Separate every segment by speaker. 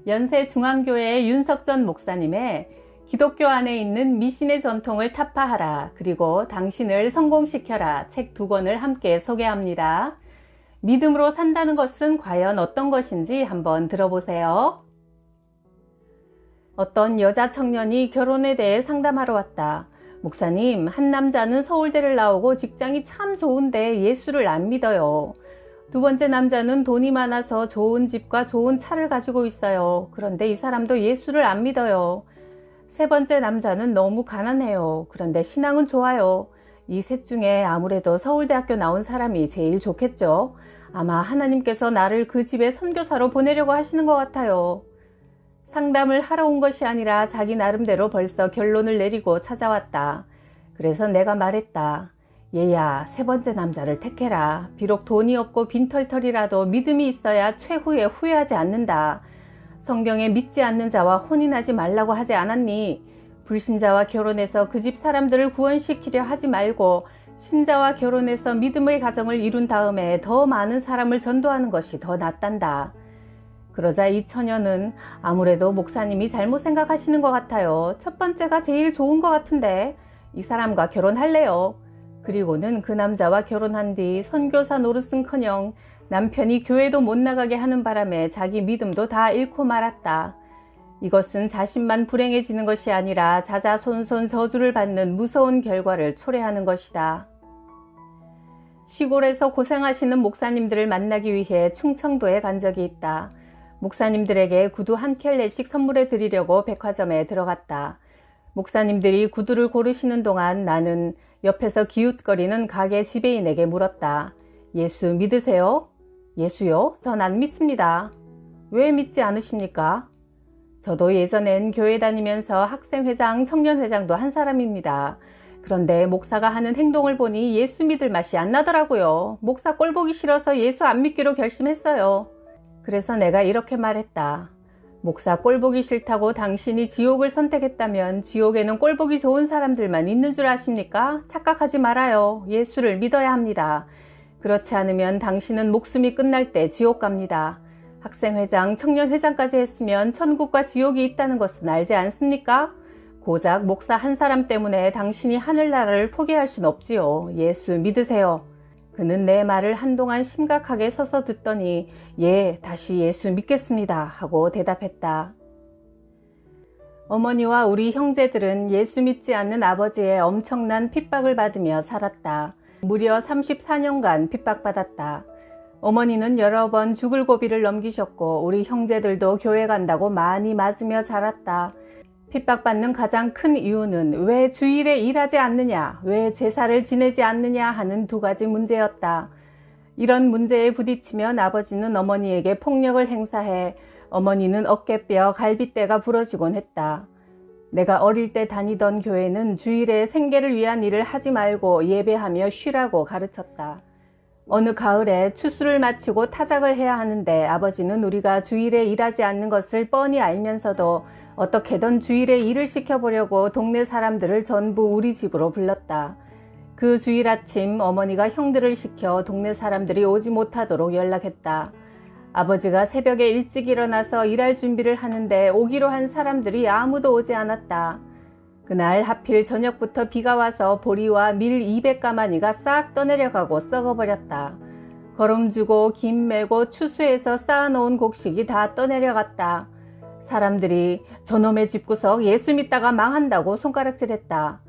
Speaker 1: 연세중앙교회의 윤석전 목사님의 기독교 안에 있는 미신의 전통을 타파하라, 그리고 당신을 성공시켜라 책 2권을 함께 소개합니다. 믿음으로 산다는 것은 과연 어떤 것인지 한번 들어보세요. 어떤 여자 청년이 결혼에 대해 상담하러 왔다. 목사님, 한 남자는 서울대를 나오고 직장이 참 좋은데 예수를 안 믿어요. 두 번째 남자는 돈이 많아서 좋은 집과 좋은 차를 가지고 있어요. 그런데 이 사람도 예수를 안 믿어요. 세 번째 남자는 너무 가난해요. 그런데 신앙은 좋아요. 이 셋 중에 아무래도 서울대학교 나온 사람이 제일 좋겠죠. 아마 하나님께서 나를 그 집에 선교사로 보내려고 하시는 것 같아요. 상담을 하러 온 것이 아니라 자기 나름대로 벌써 결론을 내리고 찾아왔다. 그래서 내가 말했다. 얘야, 세 번째 남자를 택해라. 비록 돈이 없고 빈털털이라도 믿음이 있어야 최후에 후회하지 않는다. 성경에 믿지 않는 자와 혼인하지 말라고 하지 않았니? 불신자와 결혼해서 그 집 사람들을 구원시키려 하지 말고 신자와 결혼해서 믿음의 가정을 이룬 다음에 더 많은 사람을 전도하는 것이 더 낫단다. 그러자 이 처녀는 아무래도 목사님이 잘못 생각하시는 것 같아요. 첫 번째가 제일 좋은 것 같은데 이 사람과 결혼할래요. 그리고는 그 남자와 결혼한 뒤 선교사 노릇은커녕 남편이 교회도 못 나가게 하는 바람에 자기 믿음도 다 잃고 말았다. 이것은 자신만 불행해지는 것이 아니라 자자손손 저주를 받는 무서운 결과를 초래하는 것이다. 시골에서 고생하시는 목사님들을 만나기 위해 충청도에 간 적이 있다. 목사님들에게 구두 한 켤레씩 선물해 드리려고 백화점에 들어갔다. 목사님들이 구두를 고르시는 동안 나는 옆에서 기웃거리는 가게 지배인에게 물었다. 예수 믿으세요? 예수요? 전 안 믿습니다. 왜 믿지 않으십니까? 저도 예전엔 교회 다니면서 학생회장, 청년회장도 한 사람입니다. 그런데 목사가 하는 행동을 보니 예수 믿을 맛이 안 나더라고요. 목사 꼴 보기 싫어서 예수 안 믿기로 결심했어요. 그래서 내가 이렇게 말했다. 목사 꼴 보기 싫다고 당신이 지옥을 선택했다면 지옥에는 꼴 보기 좋은 사람들만 있는 줄 아십니까? 착각하지 말아요. 예수를 믿어야 합니다. 그렇지 않으면 당신은 목숨이 끝날 때 지옥 갑니다. 학생회장, 청년회장까지 했으면 천국과 지옥이 있다는 것은 알지 않습니까? 고작 목사 한 사람 때문에 당신이 하늘나라를 포기할 순 없지요. 예수 믿으세요. 그는 내 말을 한동안 심각하게 서서 듣더니 예, 다시 예수 믿겠습니다 하고 대답했다. 어머니와 우리 형제들은 예수 믿지 않는 아버지의 엄청난 핍박을 받으며 살았다. 무려 34년간 핍박받았다. 어머니는 여러 번 죽을 고비를 넘기셨고 우리 형제들도 교회 간다고 많이 맞으며 자랐다. 핍박받는 가장 큰 이유는 왜 주일에 일하지 않느냐, 왜 제사를 지내지 않느냐 하는 두 가지 문제였다. 이런 문제에 부딪히면 아버지는 어머니에게 폭력을 행사해 어머니는 어깨뼈, 갈비뼈가 부러지곤 했다. 내가 어릴 때 다니던 교회는 주일에 생계를 위한 일을 하지 말고 예배하며 쉬라고 가르쳤다. 어느 가을에 추수를 마치고 타작을 해야 하는데 아버지는 우리가 주일에 일하지 않는 것을 뻔히 알면서도 어떻게든 주일에 일을 시켜보려고 동네 사람들을 전부 우리 집으로 불렀다. 그 주일 아침 어머니가 형들을 시켜 동네 사람들이 오지 못하도록 연락했다. 아버지가 새벽에 일찍 일어나서 일할 준비를 하는데 오기로 한 사람들이 아무도 오지 않았다. 그날 하필 저녁부터 비가 와서 보리와 밀 200가마니가 싹 떠내려가고 썩어버렸다. 거름 주고 김 메고 추수해서 쌓아놓은 곡식이 다 떠내려갔다. 사람들이 저놈의 집구석 예수 믿다가 망한다고 손가락질했다.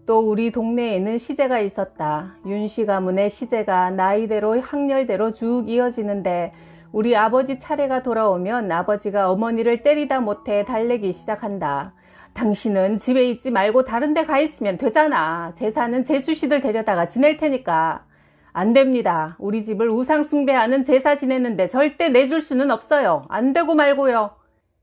Speaker 1: 또 우리 동네에는 시제가 있었다. 윤씨 가문의 시제가 나이대로 학렬대로 쭉 이어지는데 우리 아버지 차례가 돌아오면 아버지가 어머니를 때리다 못해 달래기 시작한다. 당신은 집에 있지 말고 다른 데 가 있으면 되잖아. 제사는 제수씨들 데려다가 지낼 테니까. 안 됩니다. 우리 집을 우상 숭배하는 제사 지내는데 절대 내줄 수는 없어요. 안 되고 말고요.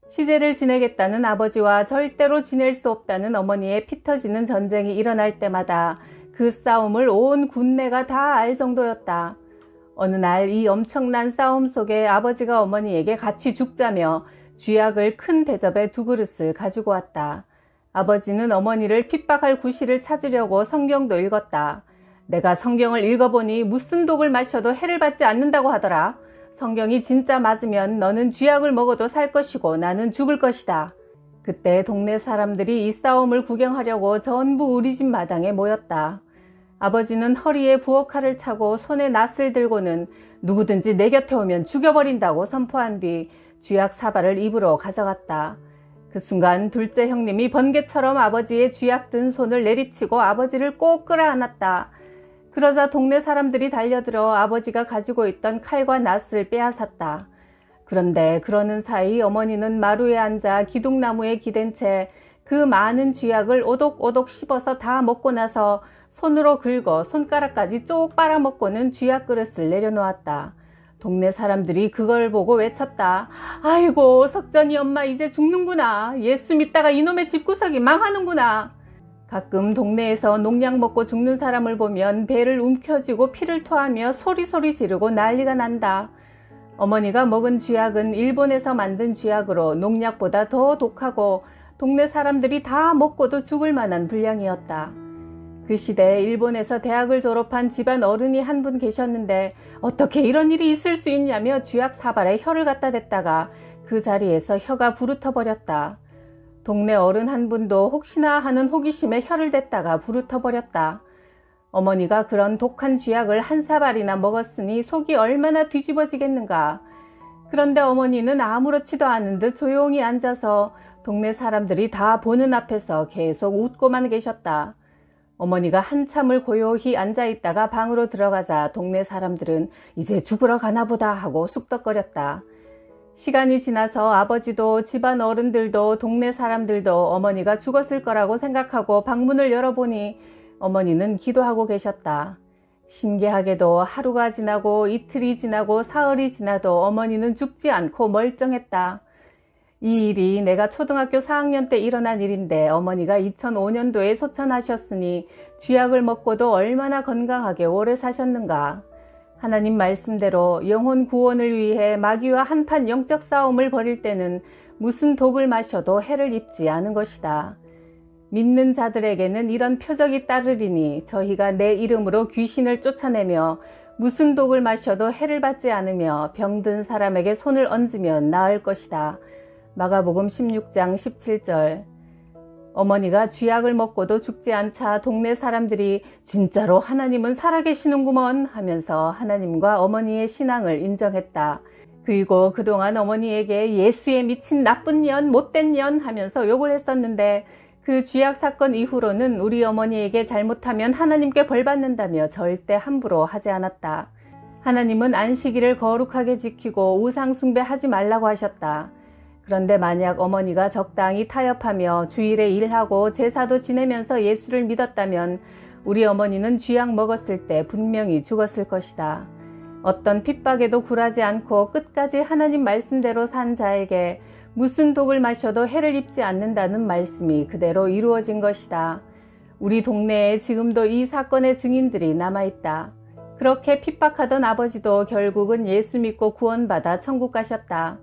Speaker 1: 시제를 지내겠다는 아버지와 절대로 지낼 수 없다는 어머니의 피 터지는 전쟁이 일어날 때마다 그 싸움을 온 군내가 다 알 정도였다. 어느 날 이 엄청난 싸움 속에 아버지가 어머니에게 같이 죽자며 쥐약을 큰 대접에 2그릇을 가지고 왔다. 아버지는 어머니를 핍박할 구실을 찾으려고 성경도 읽었다. 내가 성경을 읽어보니 무슨 독을 마셔도 해를 받지 않는다고 하더라. 성경이 진짜 맞으면 너는 쥐약을 먹어도 살 것이고 나는 죽을 것이다. 그때 동네 사람들이 이 싸움을 구경하려고 전부 우리 집 마당에 모였다. 아버지는 허리에 부엌칼을 차고 손에 낫을 들고는 누구든지 내 곁에 오면 죽여버린다고 선포한 뒤 쥐약 사발을 입으로 가져갔다. 그 순간 둘째 형님이 번개처럼 아버지의 쥐약 든 손을 내리치고 아버지를 꼭 끌어안았다. 그러자 동네 사람들이 달려들어 아버지가 가지고 있던 칼과 낫을 빼앗았다. 그런데 그러는 사이 어머니는 마루에 앉아 기둥나무에 기댄 채 그 많은 쥐약을 오독오독 씹어서 다 먹고 나서 손으로 긁어 손가락까지 쪽 빨아먹고는 쥐약 그릇을 내려놓았다. 동네 사람들이 그걸 보고 외쳤다. 아이고, 석전이 엄마 이제 죽는구나. 예수 믿다가 이놈의 집구석이 망하는구나. 가끔 동네에서 농약 먹고 죽는 사람을 보면 배를 움켜쥐고 피를 토하며 소리소리 지르고 난리가 난다. 어머니가 먹은 쥐약은 일본에서 만든 쥐약으로 농약보다 더 독하고 동네 사람들이 다 먹고도 죽을 만한 분량이었다. 그 시대에 일본에서 대학을 졸업한 집안 어른이 한 분 계셨는데 어떻게 이런 일이 있을 수 있냐며 쥐약 사발에 혀를 갖다 댔다가 그 자리에서 혀가 부르터버렸다. 동네 어른 한 분도 혹시나 하는 호기심에 혀를 댔다가 부르터버렸다. 어머니가 그런 독한 쥐약을 한 사발이나 먹었으니 속이 얼마나 뒤집어지겠는가. 그런데 어머니는 아무렇지도 않은 듯 조용히 앉아서 동네 사람들이 다 보는 앞에서 계속 웃고만 계셨다. 어머니가 한참을 고요히 앉아있다가 방으로 들어가자 동네 사람들은 이제 죽으러 가나보다 하고 쑥덕거렸다. 시간이 지나서 아버지도 집안 어른들도 동네 사람들도 어머니가 죽었을 거라고 생각하고 방문을 열어보니 어머니는 기도하고 계셨다. 신기하게도 하루가 지나고 이틀이 지나고 사흘이 지나도 어머니는 죽지 않고 멀쩡했다. 이 일이 내가 초등학교 4학년 때 일어난 일인데 어머니가 2005년도에 소천하셨으니 쥐약을 먹고도 얼마나 건강하게 오래 사셨는가. 하나님 말씀대로 영혼 구원을 위해 마귀와 한판 영적 싸움을 벌일 때는 무슨 독을 마셔도 해를 입지 않은 것이다. 믿는 자들에게는 이런 표적이 따르리니 저희가 내 이름으로 귀신을 쫓아내며 무슨 독을 마셔도 해를 받지 않으며 병든 사람에게 손을 얹으면 나을 것이다. 마가복음 16장 17절. 어머니가 쥐약을 먹고도 죽지 않자 동네 사람들이 진짜로 하나님은 살아계시는구먼 하면서 하나님과 어머니의 신앙을 인정했다. 그리고 그동안 어머니에게 예수에 미친 나쁜 년, 못된 년 하면서 욕을 했었는데 그 쥐약 사건 이후로는 우리 어머니에게 잘못하면 하나님께 벌받는다며 절대 함부로 하지 않았다. 하나님은 안식일을 거룩하게 지키고 우상 숭배하지 말라고 하셨다. 그런데 만약 어머니가 적당히 타협하며 주일에 일하고 제사도 지내면서 예수를 믿었다면 우리 어머니는 쥐약 먹었을 때 분명히 죽었을 것이다. 어떤 핍박에도 굴하지 않고 끝까지 하나님 말씀대로 산 자에게 무슨 독을 마셔도 해를 입지 않는다는 말씀이 그대로 이루어진 것이다. 우리 동네에 지금도 이 사건의 증인들이 남아있다. 그렇게 핍박하던 아버지도 결국은 예수 믿고 구원받아 천국 가셨다.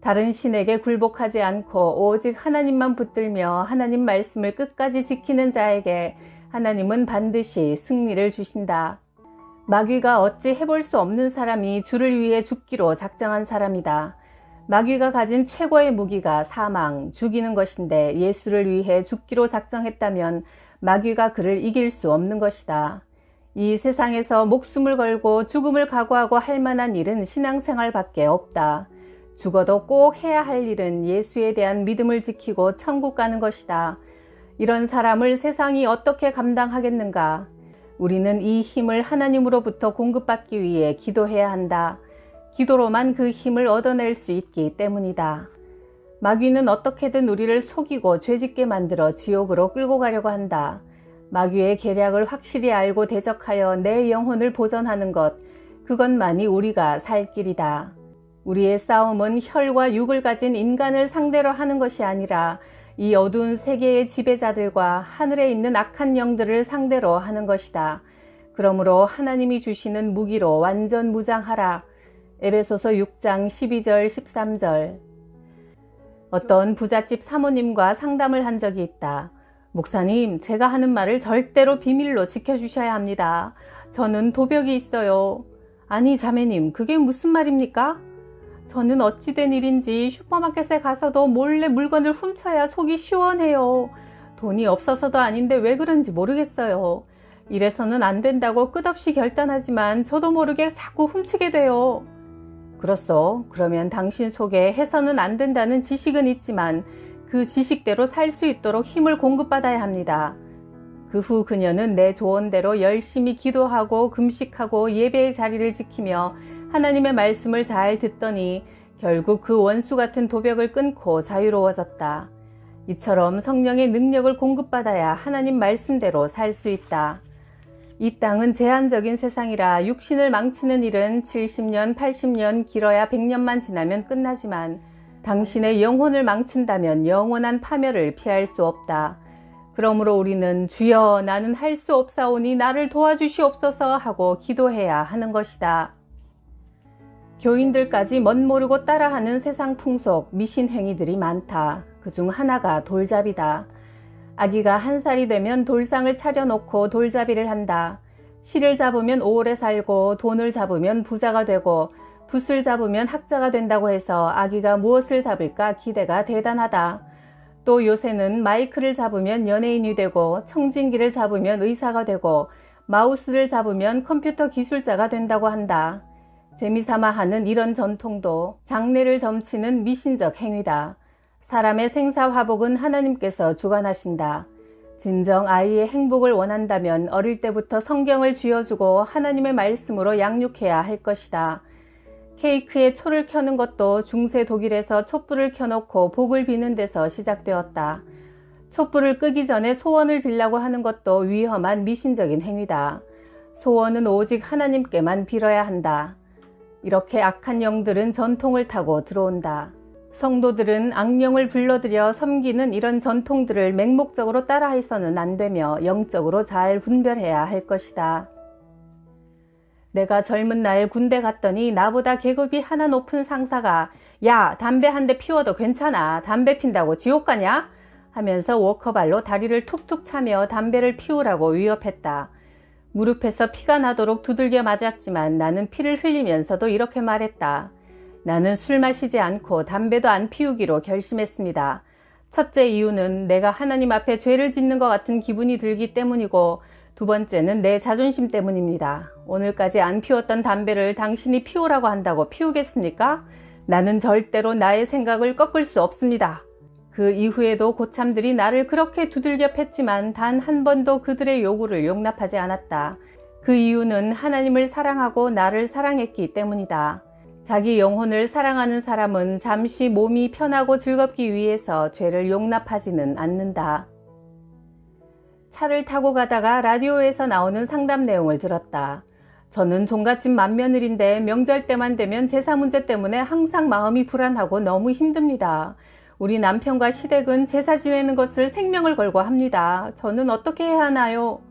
Speaker 1: 다른 신에게 굴복하지 않고 오직 하나님만 붙들며 하나님 말씀을 끝까지 지키는 자에게 하나님은 반드시 승리를 주신다. 마귀가 어찌 해볼 수 없는 사람이 주를 위해 죽기로 작정한 사람이다. 마귀가 가진 최고의 무기가 사망, 죽이는 것인데 예수를 위해 죽기로 작정했다면 마귀가 그를 이길 수 없는 것이다. 이 세상에서 목숨을 걸고 죽음을 각오하고 할 만한 일은 신앙생활밖에 없다. 죽어도 꼭 해야 할 일은 예수에 대한 믿음을 지키고 천국 가는 것이다. 이런 사람을 세상이 어떻게 감당하겠는가? 우리는 이 힘을 하나님으로부터 공급받기 위해 기도해야 한다. 기도로만 그 힘을 얻어낼 수 있기 때문이다. 마귀는 어떻게든 우리를 속이고 죄짓게 만들어 지옥으로 끌고 가려고 한다. 마귀의 계략을 확실히 알고 대적하여 내 영혼을 보전하는 것, 그것만이 우리가 살 길이다. 우리의 싸움은 혈과 육을 가진 인간을 상대로 하는 것이 아니라 이 어두운 세계의 지배자들과 하늘에 있는 악한 영들을 상대로 하는 것이다. 그러므로 하나님이 주시는 무기로 완전 무장하라. 에베소서 6장 12절 13절. 어떤 부잣집 사모님과 상담을 한 적이 있다. 목사님, 제가 하는 말을 절대로 비밀로 지켜주셔야 합니다. 저는 도벽이 있어요. 아니 자매님, 그게 무슨 말입니까? 저는 어찌된 일인지 슈퍼마켓에 가서도 몰래 물건을 훔쳐야 속이 시원해요. 돈이 없어서도 아닌데 왜 그런지 모르겠어요. 이래서는 안 된다고 끝없이 결단하지만 저도 모르게 자꾸 훔치게 돼요. 그렇소. 그러면 당신 속에 해서는 안 된다는 지식은 있지만 그 지식대로 살 수 있도록 힘을 공급받아야 합니다. 그 후 그녀는 내 조언대로 열심히 기도하고 금식하고 예배의 자리를 지키며 하나님의 말씀을 잘 듣더니 결국 그 원수 같은 도벽을 끊고 자유로워졌다. 이처럼 성령의 능력을 공급받아야 하나님 말씀대로 살 수 있다. 이 땅은 제한적인 세상이라 육신을 망치는 일은 70년, 80년, 길어야 100년만 지나면 끝나지만 당신의 영혼을 망친다면 영원한 파멸을 피할 수 없다. 그러므로 우리는 주여 나는 할 수 없사오니 나를 도와주시옵소서 하고 기도해야 하는 것이다. 교인들까지 멋모르고 따라하는 세상 풍속, 미신 행위들이 많다. 그중 하나가 돌잡이다. 아기가 1살이 되면 돌상을 차려놓고 돌잡이를 한다. 실을 잡으면 오래 살고 돈을 잡으면 부자가 되고 붓을 잡으면 학자가 된다고 해서 아기가 무엇을 잡을까 기대가 대단하다. 또 요새는 마이크를 잡으면 연예인이 되고 청진기를 잡으면 의사가 되고 마우스를 잡으면 컴퓨터 기술자가 된다고 한다. 재미삼아 하는 이런 전통도 장래를 점치는 미신적 행위다. 사람의 생사화복은 하나님께서 주관하신다. 진정 아이의 행복을 원한다면 어릴 때부터 성경을 쥐어주고 하나님의 말씀으로 양육해야 할 것이다. 케이크에 초를 켜는 것도 중세 독일에서 촛불을 켜놓고 복을 비는 데서 시작되었다. 촛불을 끄기 전에 소원을 빌라고 하는 것도 위험한 미신적인 행위다. 소원은 오직 하나님께만 빌어야 한다. 이렇게 악한 영들은 전통을 타고 들어온다. 성도들은 악령을 불러들여 섬기는 이런 전통들을 맹목적으로 따라해서는 안 되며 영적으로 잘 분별해야 할 것이다. 내가 젊은 날 군대 갔더니 나보다 계급이 하나 높은 상사가 야, 담배 한 대 피워도 괜찮아. 담배 핀다고 지옥 가냐? 하면서 워커발로 다리를 툭툭 차며 담배를 피우라고 위협했다. 무릎에서 피가 나도록 두들겨 맞았지만 나는 피를 흘리면서도 이렇게 말했다. 나는 술 마시지 않고 담배도 안 피우기로 결심했습니다. 첫째 이유는 내가 하나님 앞에 죄를 짓는 것 같은 기분이 들기 때문이고 두 번째는 내 자존심 때문입니다. 오늘까지 안 피웠던 담배를 당신이 피우라고 한다고 피우겠습니까? 나는 절대로 나의 생각을 꺾을 수 없습니다. 그 이후에도 고참들이 나를 그렇게 두들겨 팼지만 단 한 번도 그들의 요구를 용납하지 않았다. 그 이유는 하나님을 사랑하고 나를 사랑했기 때문이다. 자기 영혼을 사랑하는 사람은 잠시 몸이 편하고 즐겁기 위해서 죄를 용납하지는 않는다. 차를 타고 가다가 라디오에서 나오는 상담 내용을 들었다. 저는 종갓집 맏며느리인데 명절 때만 되면 제사 문제 때문에 항상 마음이 불안하고 너무 힘듭니다. 우리 남편과 시댁은 제사 지내는 것을 생명을 걸고 합니다. 저는 어떻게 해야 하나요?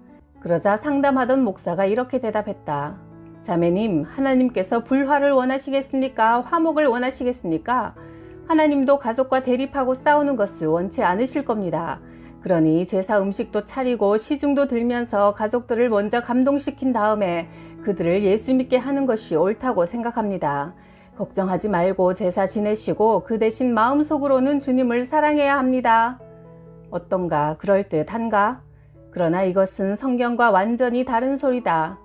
Speaker 1: 그러자 상담하던 목사가 이렇게 대답했다. 자매님, 하나님께서 불화를 원하시겠습니까? 화목을 원하시겠습니까? 하나님도 가족과 대립하고 싸우는 것을 원치 않으실 겁니다. 그러니 제사 음식도 차리고 시중도 들면서 가족들을 먼저 감동시킨 다음에 그들을 예수 믿게 하는 것이 옳다고 생각합니다. 걱정하지 말고 제사 지내시고 그 대신 마음속으로는 주님을 사랑해야 합니다. 어떤가? 그럴듯한가? 그러나 이것은 성경과 완전히 다른 소리다.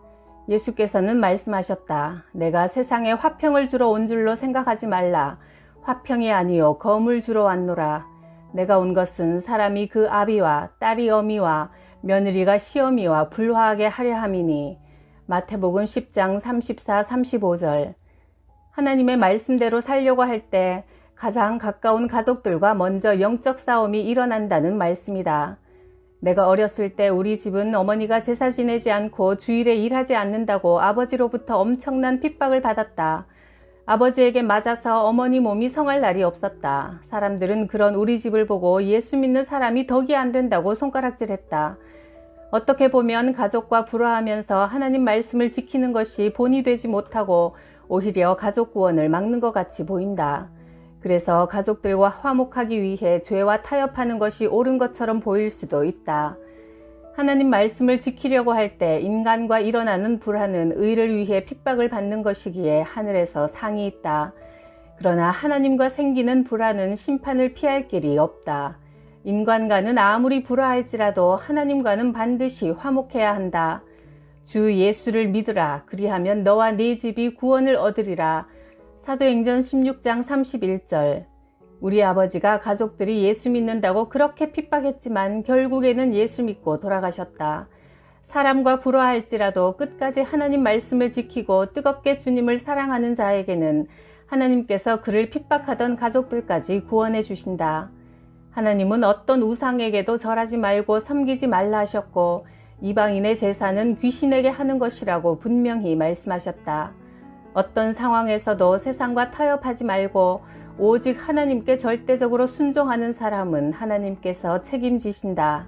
Speaker 1: 예수께서는 말씀하셨다. 내가 세상에 화평을 주러 온 줄로 생각하지 말라. 화평이 아니요 검을 주러 왔노라. 내가 온 것은 사람이 그 아비와 딸이 어미와 며느리가 시어미와 불화하게 하려 함이니. 마태복음 10장 34, 35절. 하나님의 말씀대로 살려고 할 때 가장 가까운 가족들과 먼저 영적 싸움이 일어난다는 말씀이다. 내가 어렸을 때 우리 집은 어머니가 제사 지내지 않고 주일에 일하지 않는다고 아버지로부터 엄청난 핍박을 받았다. 아버지에게 맞아서 어머니 몸이 성할 날이 없었다. 사람들은 그런 우리 집을 보고 예수 믿는 사람이 덕이 안 된다고 손가락질했다. 어떻게 보면 가족과 불화하면서 하나님 말씀을 지키는 것이 본이 되지 못하고 오히려 가족 구원을 막는 것 같이 보인다. 그래서 가족들과 화목하기 위해 죄와 타협하는 것이 옳은 것처럼 보일 수도 있다. 하나님 말씀을 지키려고 할 때 인간과 일어나는 불화는 의를 위해 핍박을 받는 것이기에 하늘에서 상이 있다. 그러나 하나님과 생기는 불화는 심판을 피할 길이 없다. 인간과는 아무리 불화할지라도 하나님과는 반드시 화목해야 한다. 주 예수를 믿으라. 그리하면 너와 네 집이 구원을 얻으리라. 사도행전 16장 31절. 우리 아버지가 가족들이 예수 믿는다고 그렇게 핍박했지만 결국에는 예수 믿고 돌아가셨다. 사람과 불화할지라도 끝까지 하나님 말씀을 지키고 뜨겁게 주님을 사랑하는 자에게는 하나님께서 그를 핍박하던 가족들까지 구원해 주신다. 하나님은 어떤 우상에게도 절하지 말고 섬기지 말라 하셨고 이방인의 제사는 귀신에게 하는 것이라고 분명히 말씀하셨다. 어떤 상황에서도 세상과 타협하지 말고 오직 하나님께 절대적으로 순종하는 사람은 하나님께서 책임지신다.